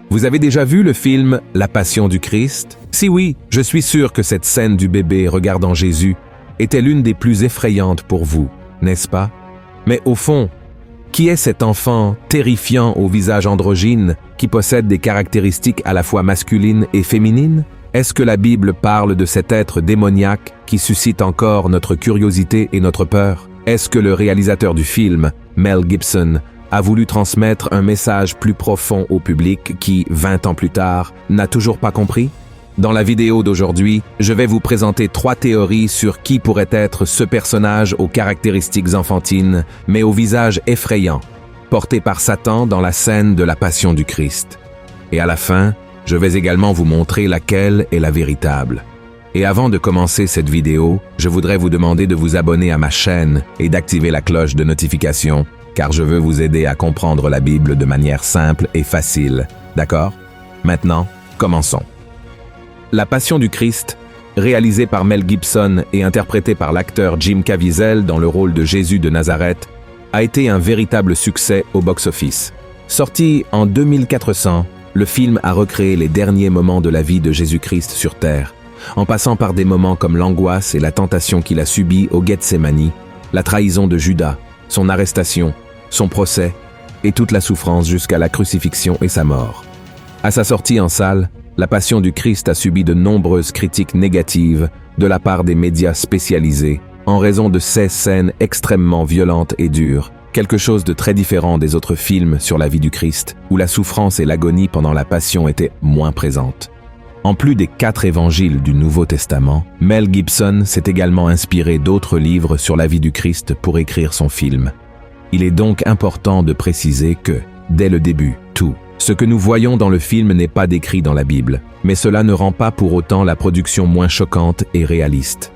Vous avez déjà vu le film La Passion du Christ? Si oui, je suis sûr que cette scène du bébé regardant Jésus était l'une des plus effrayantes pour vous, n'est-ce pas? Mais au fond, qui est cet enfant terrifiant au visage androgyne qui possède des caractéristiques à la fois masculines et féminines? Est-ce que la Bible parle de cet être démoniaque qui suscite encore notre curiosité et notre peur? Est-ce que le réalisateur du film, Mel Gibson, a voulu transmettre un message plus profond au public qui, 20 ans plus tard, n'a toujours pas compris? Dans la vidéo d'aujourd'hui, je vais vous présenter 3 théories sur qui pourrait être ce personnage aux caractéristiques enfantines, mais au visage effrayant, porté par Satan dans la scène de la Passion du Christ. Et à la fin, je vais également vous montrer laquelle est la véritable. Et avant de commencer cette vidéo, je voudrais vous demander de vous abonner à ma chaîne et d'activer la cloche de notification, car je veux vous aider à comprendre la Bible de manière simple et facile. D'accord? Maintenant, commençons. La Passion du Christ, réalisée par Mel Gibson et interprétée par l'acteur Jim Caviezel dans le rôle de Jésus de Nazareth, a été un véritable succès au box-office. Sorti en 2400, le film a recréé les derniers moments de la vie de Jésus-Christ sur Terre, en passant par des moments comme l'angoisse et la tentation qu'il a subie au Gethsémani, la trahison de Judas, son arrestation, son procès et toute la souffrance jusqu'à la crucifixion et sa mort. À sa sortie en salle, La Passion du Christ a subi de nombreuses critiques négatives de la part des médias spécialisés en raison de ces scènes extrêmement violentes et dures, quelque chose de très différent des autres films sur la vie du Christ, où la souffrance et l'agonie pendant la Passion étaient moins présentes. En plus des 4 évangiles du Nouveau Testament, Mel Gibson s'est également inspiré d'autres livres sur la vie du Christ pour écrire son film. Il est donc important de préciser que, dès le début, tout ce que nous voyons dans le film n'est pas décrit dans la Bible, mais cela ne rend pas pour autant la production moins choquante et réaliste.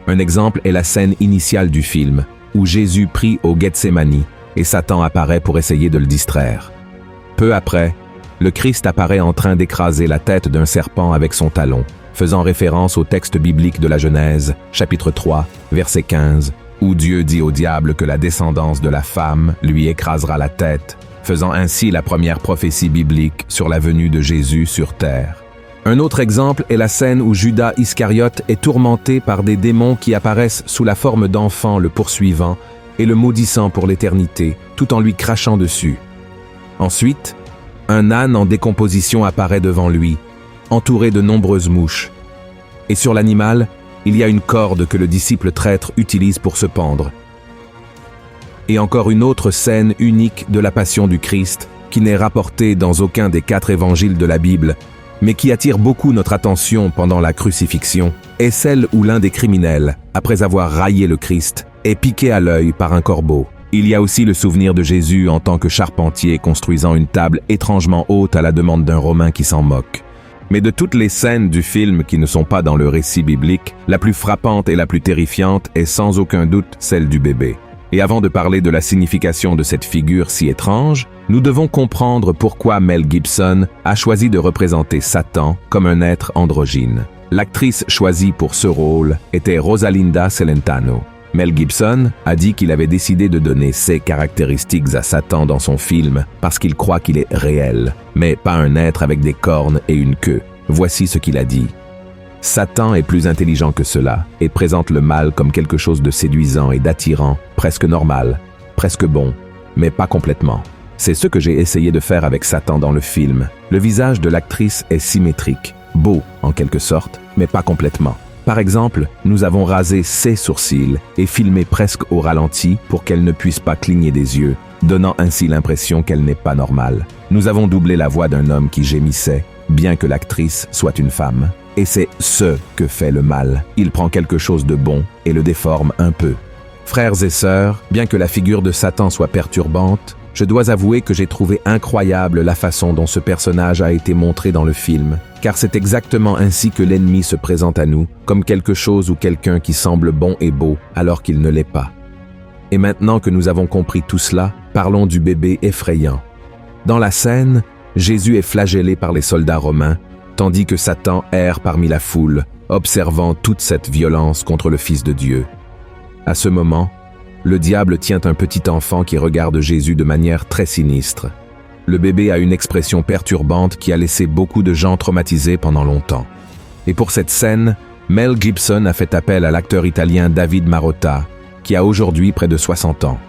Un exemple est la scène initiale du film, où Jésus prie au Gethsémani et Satan apparaît pour essayer de le distraire. Peu après, le Christ apparaît en train d'écraser la tête d'un serpent avec son talon, faisant référence au texte biblique de la Genèse, chapitre 3, verset 15, où Dieu dit au diable que la descendance de la femme lui écrasera la tête, faisant ainsi la première prophétie biblique sur la venue de Jésus sur terre. Un autre exemple est la scène où Judas Iscariote est tourmenté par des démons qui apparaissent sous la forme d'enfants le poursuivant et le maudissant pour l'éternité, tout en lui crachant dessus. Ensuite, un âne en décomposition apparaît devant lui, entouré de nombreuses mouches. Et sur l'animal, il y a une corde que le disciple traître utilise pour se pendre. Et encore une autre scène unique de la Passion du Christ, qui n'est rapportée dans aucun des 4 évangiles de la Bible, mais qui attire beaucoup notre attention pendant la crucifixion, est celle où l'un des criminels, après avoir raillé le Christ, est piqué à l'œil par un corbeau. Il y a aussi le souvenir de Jésus en tant que charpentier construisant une table étrangement haute à la demande d'un Romain qui s'en moque. Mais de toutes les scènes du film qui ne sont pas dans le récit biblique, la plus frappante et la plus terrifiante est sans aucun doute celle du bébé. Et avant de parler de la signification de cette figure si étrange, nous devons comprendre pourquoi Mel Gibson a choisi de représenter Satan comme un être androgyne. L'actrice choisie pour ce rôle était Rosalinda Celentano. Mel Gibson a dit qu'il avait décidé de donner ces caractéristiques à Satan dans son film parce qu'il croit qu'il est réel, mais pas un être avec des cornes et une queue. Voici ce qu'il a dit. Satan est plus intelligent que cela et présente le mal comme quelque chose de séduisant et d'attirant, presque normal, presque bon, mais pas complètement. C'est ce que j'ai essayé de faire avec Satan dans le film. Le visage de l'actrice est symétrique, beau en quelque sorte, mais pas complètement. Par exemple, nous avons rasé ses sourcils et filmé presque au ralenti pour qu'elle ne puisse pas cligner des yeux, donnant ainsi l'impression qu'elle n'est pas normale. Nous avons doublé la voix d'un homme qui gémissait, bien que l'actrice soit une femme. Et c'est ce que fait le mal. Il prend quelque chose de bon et le déforme un peu. Frères et sœurs, bien que la figure de Satan soit perturbante, je dois avouer que j'ai trouvé incroyable la façon dont ce personnage a été montré dans le film, car c'est exactement ainsi que l'ennemi se présente à nous, comme quelque chose ou quelqu'un qui semble bon et beau alors qu'il ne l'est pas. Et maintenant que nous avons compris tout cela, parlons du bébé effrayant. Dans la scène, Jésus est flagellé par les soldats romains, tandis que Satan erre parmi la foule, observant toute cette violence contre le Fils de Dieu. À ce moment, le diable tient un petit enfant qui regarde Jésus de manière très sinistre. le bébé a une expression perturbante qui a laissé beaucoup de gens traumatisés pendant longtemps. Et pour cette scène, Mel Gibson a fait appel à l'acteur italien David Marotta, qui a aujourd'hui près de 60 ans.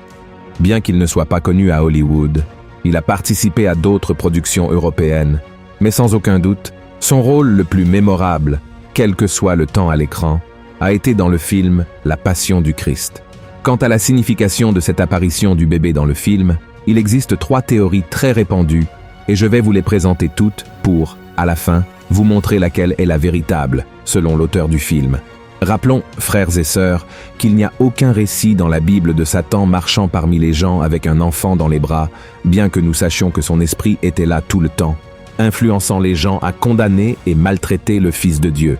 Bien qu'il ne soit pas connu à Hollywood, il a participé à d'autres productions européennes, mais sans aucun doute, son rôle le plus mémorable, quel que soit le temps à l'écran, a été dans le film La Passion du Christ. Quant à la signification de cette apparition du bébé dans le film, il existe 3 théories très répandues, et je vais vous les présenter toutes pour, à la fin, vous montrer laquelle est la véritable, selon l'auteur du film. Rappelons, frères et sœurs, qu'il n'y a aucun récit dans la Bible de Satan marchant parmi les gens avec un enfant dans les bras, bien que nous sachions que son esprit était là tout le temps, influençant les gens à condamner et maltraiter le Fils de Dieu.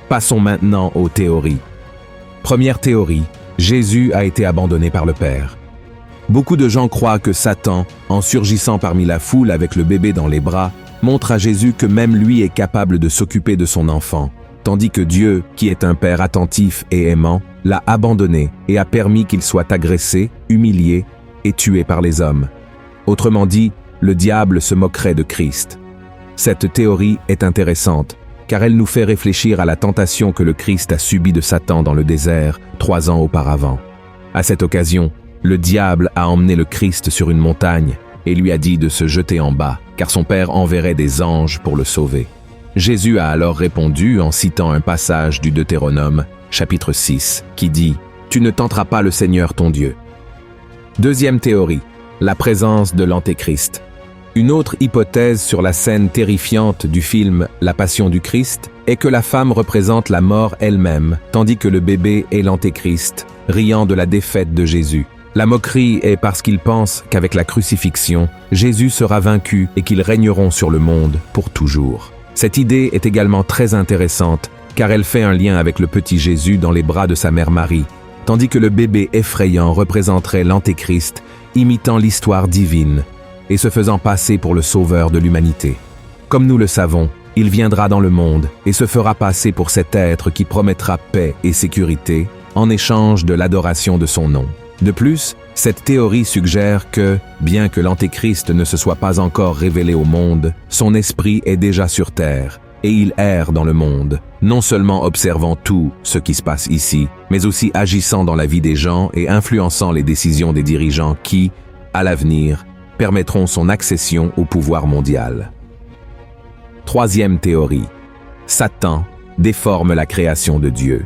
Passons maintenant aux théories. Première théorie, Jésus a été abandonné par le Père. Beaucoup de gens croient que Satan, en surgissant parmi la foule avec le bébé dans les bras, montre à Jésus que même lui est capable de s'occuper de son enfant, tandis que Dieu, qui est un Père attentif et aimant, l'a abandonné et a permis qu'il soit agressé, humilié et tué par les hommes. Autrement dit, le diable se moquerait de Christ. Cette théorie est intéressante, car elle nous fait réfléchir à la tentation que le Christ a subie de Satan dans le désert 3 ans auparavant. À cette occasion, le diable a emmené le Christ sur une montagne et lui a dit de se jeter en bas, car son Père enverrait des anges pour le sauver. Jésus a alors répondu en citant un passage du Deutéronome, chapitre 6, qui dit « Tu ne tenteras pas le Seigneur ton Dieu ». Deuxième théorie, la présence de l'Antéchrist. Une autre hypothèse sur la scène terrifiante du film La Passion du Christ est que la femme représente la mort elle-même, tandis que le bébé est l'Antéchrist, riant de la défaite de Jésus. La moquerie est parce qu'ils pensent qu'avec la crucifixion, Jésus sera vaincu et qu'ils régneront sur le monde pour toujours. Cette idée est également très intéressante, car elle fait un lien avec le petit Jésus dans les bras de sa mère Marie, tandis que le bébé effrayant représenterait l'Antéchrist, imitant l'histoire divine et se faisant passer pour le sauveur de l'humanité. Comme nous le savons, il viendra dans le monde et se fera passer pour cet être qui promettra paix et sécurité en échange de l'adoration de son nom. De plus, cette théorie suggère que, bien que l'Antéchrist ne se soit pas encore révélé au monde, son esprit est déjà sur terre, et il erre dans le monde, non seulement observant tout ce qui se passe ici, mais aussi agissant dans la vie des gens et influençant les décisions des dirigeants qui, à l'avenir, permettront son accession au pouvoir mondial. Troisième théorie. Satan déforme la création de Dieu.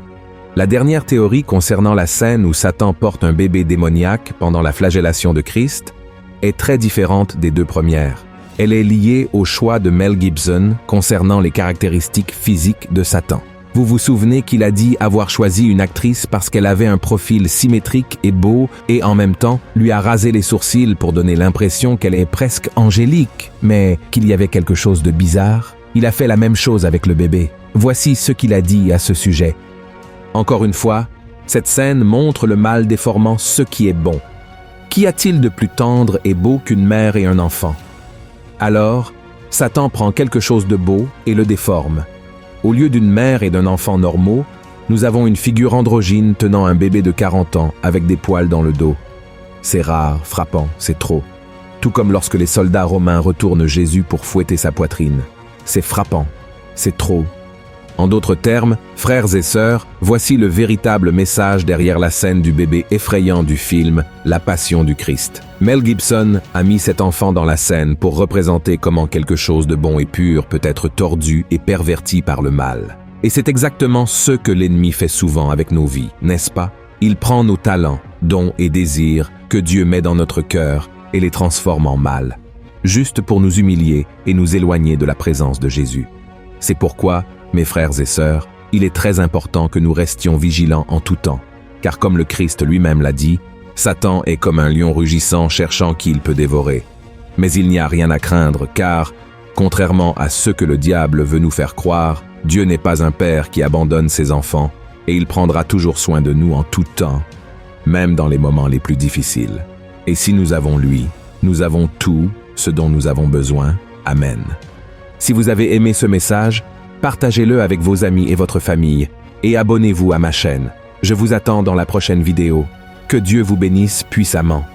La dernière théorie concernant la scène où Satan porte un bébé démoniaque pendant la flagellation de Christ est très différente des 2 premières. Elle est liée au choix de Mel Gibson concernant les caractéristiques physiques de Satan. Vous vous souvenez qu'il a dit avoir choisi une actrice parce qu'elle avait un profil symétrique et beau et en même temps lui a rasé les sourcils pour donner l'impression qu'elle est presque angélique, mais qu'il y avait quelque chose de bizarre. Il a fait la même chose avec le bébé. Voici ce qu'il a dit à ce sujet. Encore une fois, cette scène montre le mal déformant ce qui est bon. Qu'y a-t-il de plus tendre et beau qu'une mère et un enfant? Alors, Satan prend quelque chose de beau et le déforme. Au lieu d'une mère et d'un enfant normaux, nous avons une figure androgyne tenant un bébé de 40 ans avec des poils dans le dos. C'est rare, frappant, c'est trop. Tout comme lorsque les soldats romains retournent Jésus pour fouetter sa poitrine. C'est frappant, c'est trop. En d'autres termes, frères et sœurs, voici le véritable message derrière la scène du bébé effrayant du film La Passion du Christ. Mel Gibson a mis cet enfant dans la scène pour représenter comment quelque chose de bon et pur peut être tordu et perverti par le mal. Et c'est exactement ce que l'ennemi fait souvent avec nos vies, n'est-ce pas? Il prend nos talents, dons et désirs que Dieu met dans notre cœur et les transforme en mal, juste pour nous humilier et nous éloigner de la présence de Jésus. C'est pourquoi, mes frères et sœurs, il est très important que nous restions vigilants en tout temps, car comme le Christ lui-même l'a dit, Satan est comme un lion rugissant cherchant qui il peut dévorer. Mais il n'y a rien à craindre, car, contrairement à ce que le diable veut nous faire croire, Dieu n'est pas un père qui abandonne ses enfants, et il prendra toujours soin de nous en tout temps, même dans les moments les plus difficiles. Et si nous avons lui, nous avons tout ce dont nous avons besoin. Amen. Si vous avez aimé ce message, partagez-le avec vos amis et votre famille, et abonnez-vous à ma chaîne. Je vous attends dans la prochaine vidéo. Que Dieu vous bénisse puissamment.